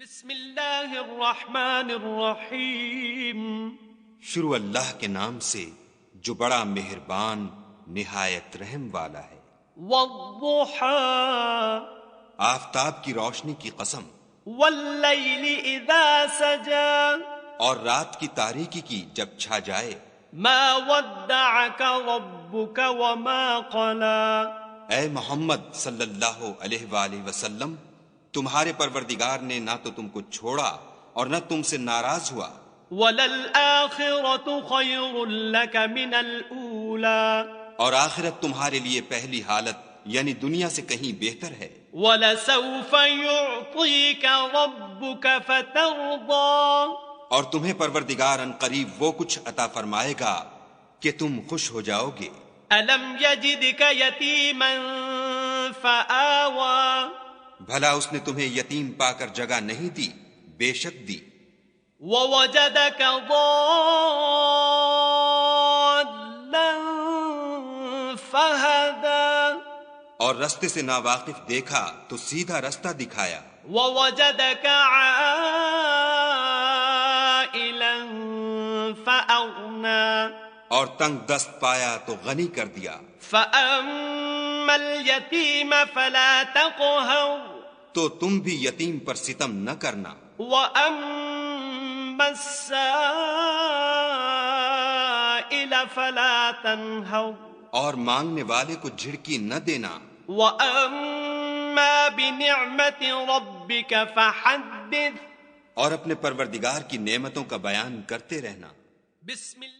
بسم اللہ الرحمن الرحیم، شروع اللہ کے نام سے جو بڑا مہربان نہایت رحم والا ہے۔ والضحی، آفتاب کی روشنی کی قسم، واللیل اذا سجا، اور رات کی تاریکی کی جب چھا جائے۔ ما ودعک ربک وما قلا، اے محمد صلی اللہ علیہ وآلہ وسلم، تمہارے پروردگار نے نہ تو تم کو چھوڑا اور نہ تم سے ناراض ہوا۔ وللآخرۃ خیر لک من الاولی، اور آخرت تمہارے لیے پہلی حالت یعنی دنیا سے کہیں بہتر ہے۔ ولسوف یعطیک ربک فترضی، اور تمہیں پروردگار ان قریب وہ کچھ عطا فرمائے گا کہ تم خوش ہو جاؤ گے۔ الم یجدک یتیما فآوی، بھلا اس نے تمہیں یتیم پا کر جگہ نہیں دی؟ بے شک دی۔ ووجدک ضالا فہدی، اور رستے سے ناواقف دیکھا تو سیدھا رستہ دکھایا۔ ووجدک عائلا فأغنی، اور تنگ دست پایا تو غنی کر دیا۔ فأما الیتیم فلا تقہر، تو تم بھی یتیم پر ستم نہ کرنا۔ وَأَمَّا السَّائِلَ فَلَا تَنْهَرْ، اور مانگنے والے کو جھڑکی نہ دینا۔ وَأَمَّا بِنِعْمَةِ رَبِّكَ فَحَدِّثْ، اور اپنے پروردگار کی نعمتوں کا بیان کرتے رہنا۔ بسم اللہ